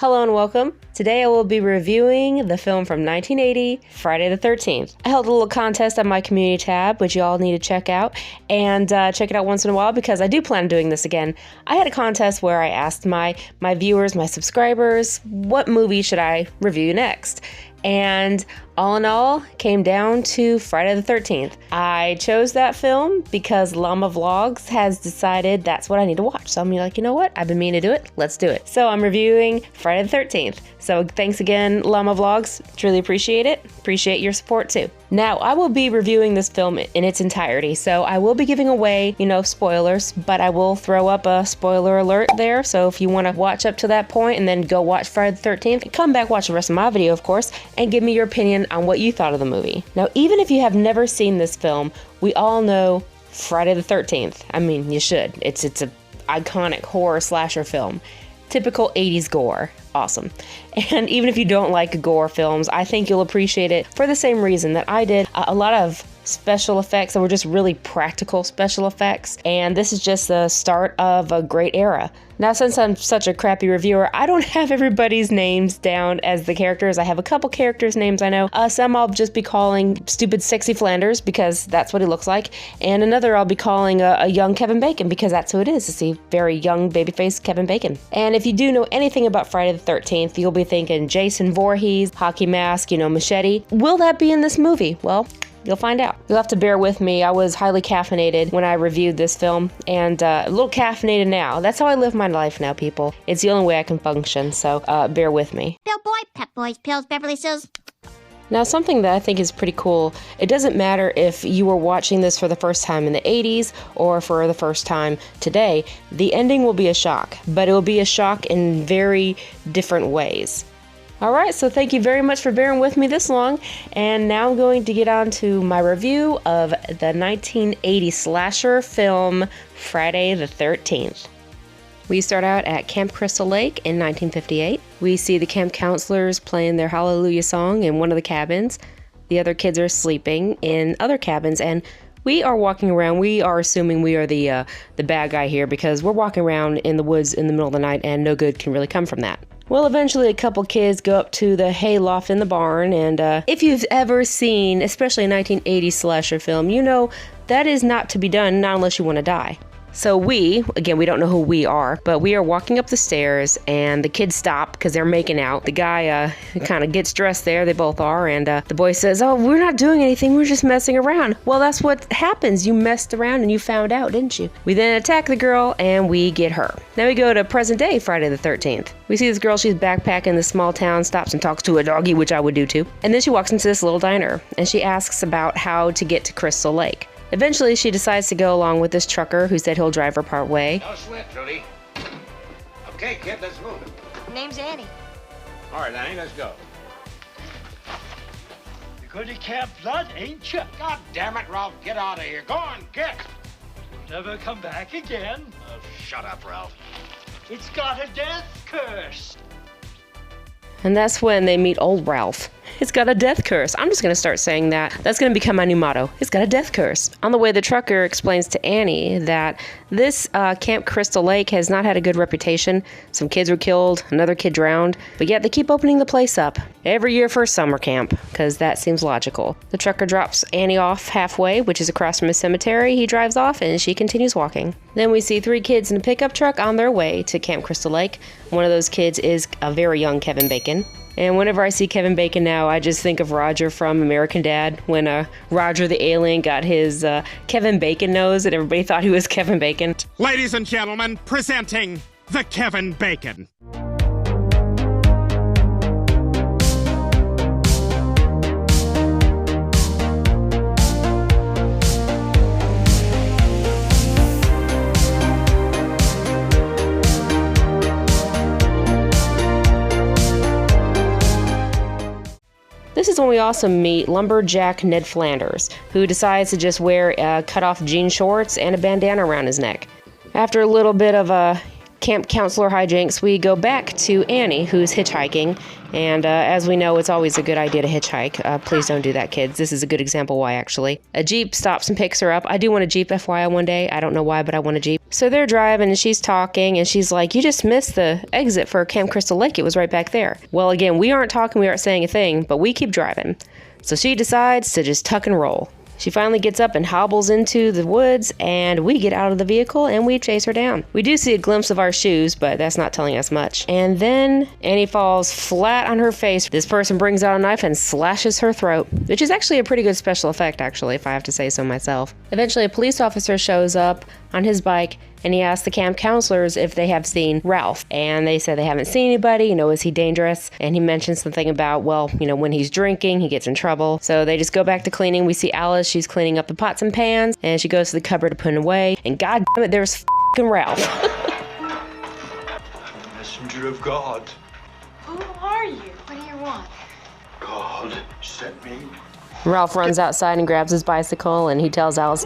Hello and welcome. Today I will be reviewing the film from 1980, Friday the 13th. I held a little contest on my community tab, which you all need to check out, and check it out once in a while because I do plan on doing this again. I had a contest where I asked my viewers, my subscribers, what movie should I review next? And all in all, came down to Friday the 13th. I chose that film because Llama Vlogs has decided that's what I need to watch. So I'm like, you know what? I've been meaning to do it. Let's do it. So I'm reviewing Friday the 13th. So thanks again, Llama Vlogs. Truly appreciate it. Appreciate your support too. Now, I will be reviewing this film in its entirety. So I will be giving away, spoilers, but I will throw up a spoiler alert there. So if you want to watch up to that point and then go watch Friday the 13th, come back, watch the rest of my video, of course, and give me your opinion on what you thought of the movie. Now, even if you have never seen this film, we all know Friday the 13th. I mean, you should. It's a iconic horror slasher film. Typical 80s gore. Awesome. And even if you don't like gore films, I think you'll appreciate it for the same reason that I did. A lot of special effects that were just really practical special effects, and this is just the start of a great era. Now, since I'm such a crappy reviewer, I don't have everybody's names down as the characters. I have a couple characters' names I know. Some I'll just be calling Stupid Sexy Flanders because that's what he looks like, and another I'll be calling a young Kevin Bacon because that's who it is. It's a very young babyface Kevin Bacon. And if you do know anything about Friday the 13th, you'll be thinking Jason Voorhees, hockey mask, Machete. Will that be in this movie? Well, you'll find out. You'll have to bear with me. I was highly caffeinated when I reviewed this film, and a little caffeinated now. That's how I live my life now, people. It's the only way I can function, so bear with me. Bill Boy, Pep Boys, Pills, Beverly Hills. Now, something that I think is pretty cool, it doesn't matter if you were watching this for the first time in the 80s or for the first time today, the ending will be a shock, but it will be a shock in very different ways. Alright, so thank you very much for bearing with me this long, and now I'm going to get on to my review of the 1980 slasher film Friday the 13th. We start out at Camp Crystal Lake in 1958. We see the camp counselors playing their Hallelujah song in one of the cabins. The other kids are sleeping in other cabins, and we are walking around. We are assuming we are the bad guy here because we're walking around in the woods in the middle of the night, and no good can really come from that. Well, eventually a couple kids go up to the hay loft in the barn, and if you've ever seen, especially a 1980 slasher film, you know that is not to be done, not unless you want to die. So we don't know who we are, but we are walking up the stairs, and the kids stop because they're making out. The guy kind of gets dressed there, they both are, and the boy says, "Oh, we're not doing anything, we're just messing around." Well, that's what happens. You messed around and you found out, didn't you? We then attack the girl, and we get her. Then we go to present day Friday the 13th. We see this girl, she's backpacking this small town, stops and talks to a doggy, which I would do too. And then she walks into this little diner, and she asks about how to get to Crystal Lake. Eventually, she decides to go along with this trucker who said he'll drive her part way. No sweat, Trudy. Okay, kid, let's move it. Name's Annie. All right, Annie, let's go. You're going to Camp Blood, ain't you? God damn it, Ralph, get out of here. Go on, get. You'll never come back again. Oh, shut up, Ralph. It's got a death curse. And that's when they meet old Ralph. It's got a death curse. I'm just going to start saying that. That's going to become my new motto. It's got a death curse. On the way, the trucker explains to Annie that this Camp Crystal Lake has not had a good reputation. Some kids were killed, another kid drowned, but yet they keep opening the place up every year for a summer camp, because that seems logical. The trucker drops Annie off halfway, which is across from a cemetery. He drives off, and she continues walking. Then we see 3 kids in a pickup truck on their way to Camp Crystal Lake. One of those kids is a very young Kevin Bacon. And whenever I see Kevin Bacon now, I just think of Roger from American Dad when Roger the alien got his Kevin Bacon nose and everybody thought he was Kevin Bacon. Ladies and gentlemen, presenting the Kevin Bacon. This is when we also meet lumberjack Ned Flanders, who decides to just wear cut-off jean shorts and a bandana around his neck. After a little bit of camp counselor hijinks, we go back to Annie, who's hitchhiking. And as we know, it's always a good idea to hitchhike. Please don't do that, kids. This is a good example why, actually. A Jeep stops and picks her up. I do want a Jeep, FYI, one day. I don't know why, but I want a Jeep. So they're driving, and she's talking, and she's like, you just missed the exit for Camp Crystal Lake. It was right back there. Well, again, we aren't talking, we aren't saying a thing, but we keep driving. So she decides to just tuck and roll. She finally gets up and hobbles into the woods, and we get out of the vehicle and we chase her down. We do see a glimpse of our shoes, but that's not telling us much. And then Annie falls flat on her face. This person brings out a knife and slashes her throat, which is actually a pretty good special effect, actually, if I have to say so myself. Eventually, a police officer shows up on his bike, and he asks the camp counselors if they have seen Ralph. And they said they haven't seen anybody. Is he dangerous? And he mentions something about, well, when he's drinking, he gets in trouble. So they just go back to cleaning. We see Alice. She's cleaning up the pots and pans, and she goes to the cupboard to put it away. And god damn it, there's f***ing Ralph. Messenger of God. Who are you? What do you want? God sent me. Ralph runs outside and grabs his bicycle, and he tells Alice,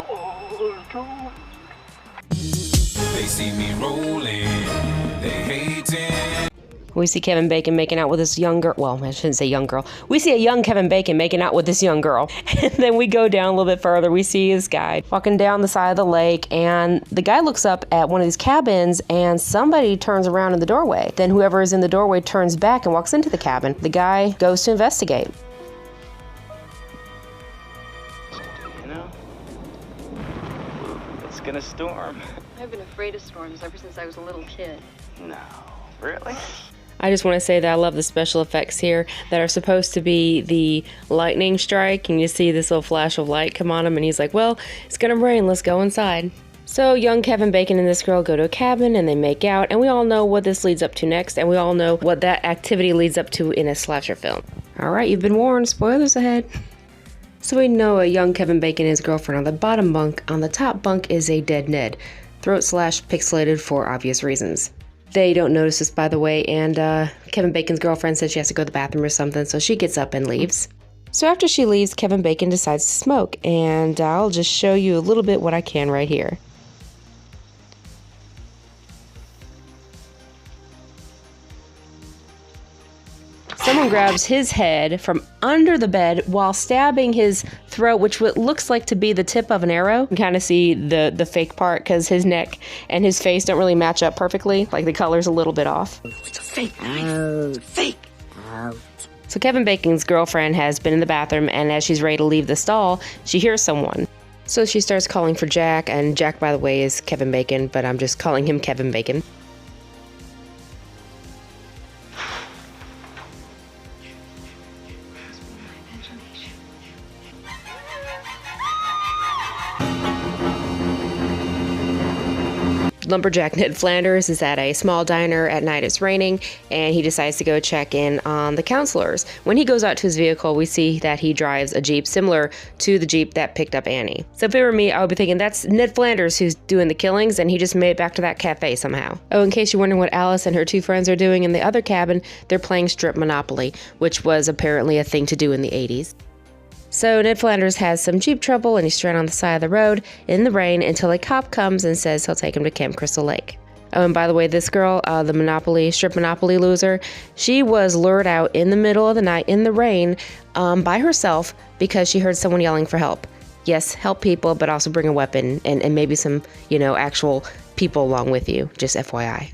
they see me rolling, they hating. We see Kevin Bacon making out with this young girl. Well, I shouldn't say young girl. We see a young Kevin Bacon making out with this young girl. And then we go down a little bit further. We see this guy walking down the side of the lake, and the guy looks up at one of these cabins, and somebody turns around in the doorway. Then whoever is in the doorway turns back and walks into the cabin. The guy goes to investigate. It's gonna storm. I've been afraid of storms ever since I was a little kid. No, really? I just want to say that I love the special effects here that are supposed to be the lightning strike, and you see this little flash of light come on him, and he's like, well, it's gonna rain, let's go inside. So young Kevin Bacon and this girl go to a cabin, and they make out, and we all know what this leads up to next, and we all know what that activity leads up to in a slasher film. Alright, you've been warned, spoilers ahead. So we know a young Kevin Bacon and his girlfriend on the bottom bunk. On the top bunk is a dead Ned. Throat slashed, pixelated for obvious reasons. They don't notice this, by the way, and Kevin Bacon's girlfriend said she has to go to the bathroom or something, so she gets up and leaves. So after she leaves, Kevin Bacon decides to smoke, and I'll just show you a little bit what I can right here. Someone grabs his head from under the bed while stabbing his throat, which looks like to be the tip of an arrow. You can kind of see the fake part because his neck and his face don't really match up perfectly. Like the color's a little bit off. It's a fake knife. Fake. So Kevin Bacon's girlfriend has been in the bathroom, and as she's ready to leave the stall, she hears someone. So she starts calling for Jack, and Jack, by the way, is Kevin Bacon, but I'm just calling him Kevin Bacon. Lumberjack Ned Flanders is at a small diner at night. It's raining, and he decides to go check in on the counselors. When he goes out to his vehicle, we see that he drives a Jeep similar to the Jeep that picked up Annie. So if it were me, I would be thinking that's Ned Flanders who's doing the killings, and he just made it back to that cafe somehow. Oh, in case you're wondering what Alice and her two friends are doing in the other cabin, they're playing strip Monopoly, which was apparently a thing to do in the 80s. So Ned Flanders has some Jeep trouble, and he's stranded on the side of the road in the rain until a cop comes and says he'll take him to Camp Crystal Lake. Oh, and by the way, this girl, the strip Monopoly loser, she was lured out in the middle of the night in the rain by herself because she heard someone yelling for help. Yes, help people, but also bring a weapon and maybe some, actual people along with you, just FYI.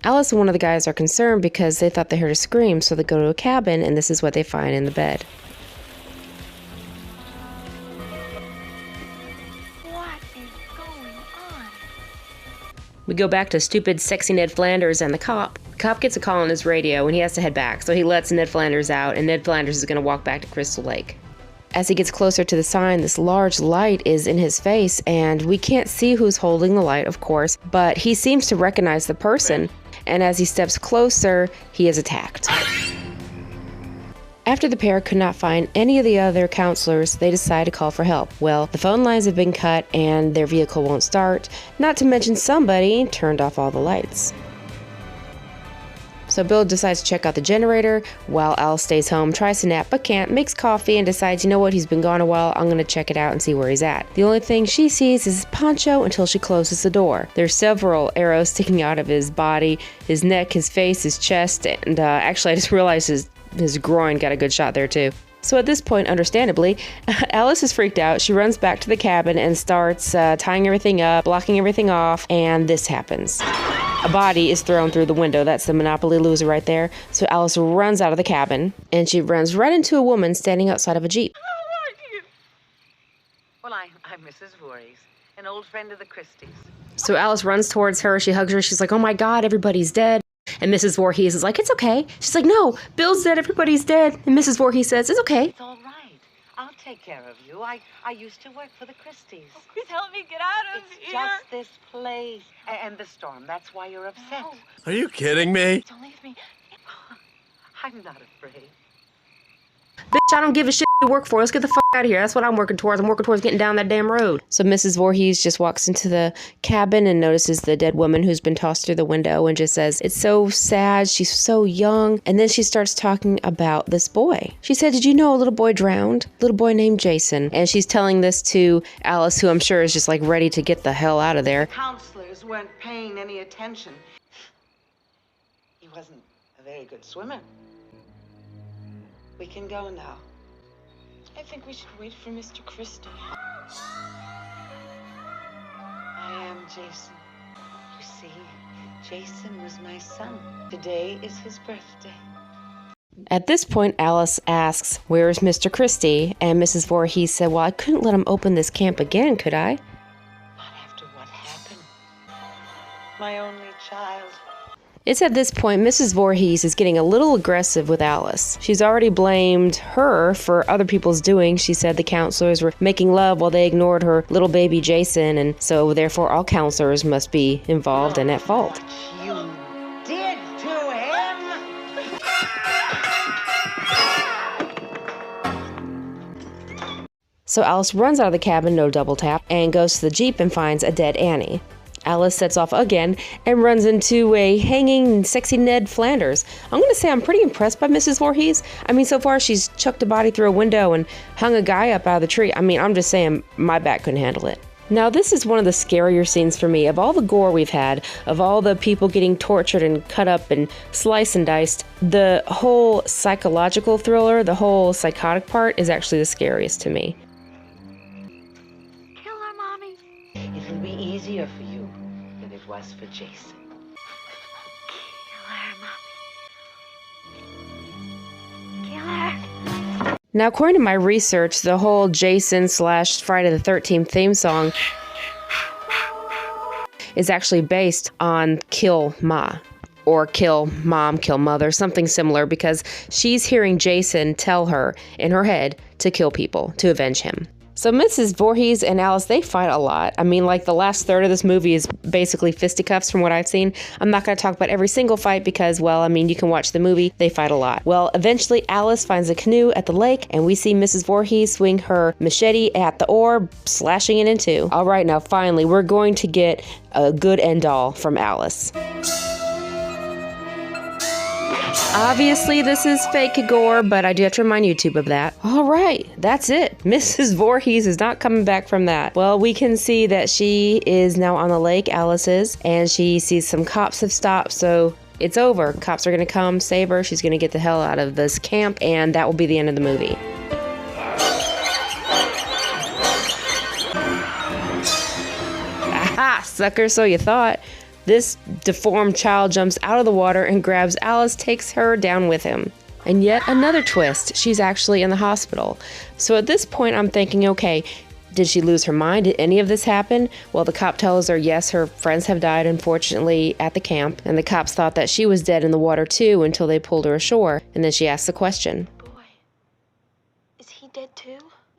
Alice and one of the guys are concerned because they thought they heard a scream, so they go to a cabin, and this is what they find in the bed. We go back to stupid, sexy Ned Flanders and the cop. The cop gets a call on his radio, and he has to head back, so he lets Ned Flanders out, and Ned Flanders is going to walk back to Crystal Lake. As he gets closer to the sign, this large light is in his face, and we can't see who's holding the light, of course, but he seems to recognize the person, and as he steps closer, he is attacked. After the pair could not find any of the other counselors, they decide to call for help. Well, the phone lines have been cut and their vehicle won't start, not to mention somebody turned off all the lights. So Bill decides to check out the generator while Alice stays home, tries to nap but can't, makes coffee and decides, you know what, he's been gone a while, I'm gonna check it out and see where he's at. The only thing she sees is his poncho until she closes the door. There's several arrows sticking out of his body, his neck, his face, his chest, and actually I just realized his groin got a good shot there too. So at this point, understandably, Alice is freaked out. She runs back to the cabin and starts tying everything up, blocking everything off, and this happens. A body is thrown through the window. That's the Monopoly loser right there. So Alice runs out of the cabin, and she runs right into a woman standing outside of a Jeep. Well, I'm Mrs. Voorhees, an old friend of the Christies. So Alice runs towards her. She hugs her. She's like, oh my God, everybody's dead. And Mrs. Voorhees is like, it's okay. She's like, no, Bill's dead, everybody's dead. And Mrs. Voorhees says, it's okay. It's all right. I'll take care of you. I used to work for the Christies. Oh, please help me get out of It's here. just this place. And the storm. That's why you're upset. No. Are you kidding me? Don't leave me. I'm not afraid. Bitch, I don't give a shit you work for. Let's get the fuck out of here. That's what I'm working towards. I'm working towards getting down that damn road. So Mrs. Voorhees just walks into the cabin and notices the dead woman who's been tossed through the window and just says, it's so sad. She's so young. And then she starts talking about this boy. She said, did you know a little boy drowned? A little boy named Jason. And she's telling this to Alice, who I'm sure is just like ready to get the hell out of there. Counselors weren't paying any attention. He wasn't a very good swimmer. We can go now. I think we should wait for Mr. Christie. I am Jason. You see, Jason was my son. Today is his birthday. At this point, Alice asks, where's Mr. Christie? And Mrs. Voorhees said, well, I couldn't let him open this camp again, could I? Not after what happened. My only child. It's at this point Mrs. Voorhees is getting a little aggressive with Alice. She's already blamed her for other people's doing. She said the counselors were making love while they ignored her little baby Jason, and so therefore all counselors must be involved and at fault. What you did to him! So Alice runs out of the cabin, no double tap, and goes to the Jeep and finds a dead Annie. Alice sets off again and runs into a hanging sexy Ned Flanders. I'm going to say I'm pretty impressed by Mrs. Voorhees. I mean, so far she's chucked a body through a window and hung a guy up out of the tree. I mean, I'm just saying my back couldn't handle it. Now, this is one of the scarier scenes for me. Of all the gore we've had, of all the people getting tortured and cut up and sliced and diced, the whole psychological thriller, the whole psychotic part is actually the scariest to me. Kill her, Mommy. It'll be easier for you than it was for Jason. Kill her, Mommy. Kill her. Now, according to my research, the whole Jason/Friday the 13th theme song is actually based on Kill Ma, or Kill Mom, Kill Mother, something similar, because she's hearing Jason tell her in her head to kill people, to avenge him. So Mrs. Voorhees and Alice, they fight a lot. I mean, like the last third of this movie is basically fisticuffs from what I've seen. I'm not going to talk about every single fight because, well, I mean, you can watch the movie. They fight a lot. Well, eventually Alice finds a canoe at the lake and we see Mrs. Voorhees swing her machete at the oar, slashing it in two. All right, now finally, we're going to get a good end all from Alice. Obviously, this is fake gore, but I do have to remind YouTube of that. All right, that's it. Mrs. Voorhees is not coming back from that. Well, we can see that she is now on the lake, Alice is, and she sees some cops have stopped, so it's over. Cops are going to come save her. She's going to get the hell out of this camp, and that will be the end of the movie. Aha, sucker, so you thought. This deformed child jumps out of the water and grabs Alice, takes her down with him. And yet another twist, she's actually in the hospital. So at this point I'm thinking, okay, did she lose her mind? Did any of this happen? Well, the cop tells her, yes, her friends have died, unfortunately, at the camp. And the cops thought that she was dead in the water too until they pulled her ashore. And then she asks the question. Boy, is he dead too?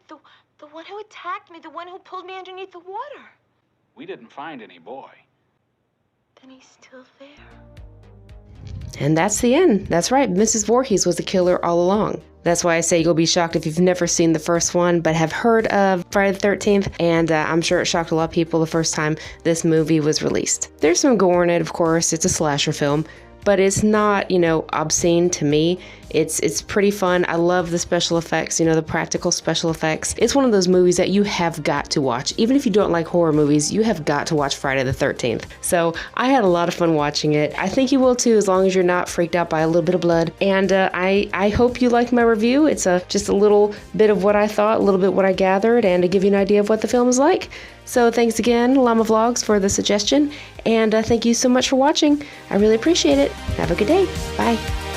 The one who attacked me, the one who pulled me underneath the water. We didn't find any boy. Then he's still there. And that's the end. That's right, Mrs. Voorhees was the killer all along. That's why I say you'll be shocked if you've never seen the first one, but have heard of Friday the 13th, and I'm sure it shocked a lot of people the first time this movie was released. There's some gore in it, of course, it's a slasher film, but it's not, obscene to me. It's pretty fun. I love the special effects, the practical special effects. It's one of those movies that you have got to watch. Even if you don't like horror movies, you have got to watch Friday the 13th. So I had a lot of fun watching it. I think you will too, as long as you're not freaked out by a little bit of blood. And I hope you liked my review. It's just a little bit of what I thought, a little bit what I gathered, and to give you an idea of what the film is like. So thanks again, Llama Vlogs, for the suggestion. And thank you so much for watching. I really appreciate it. Have a good day. Bye.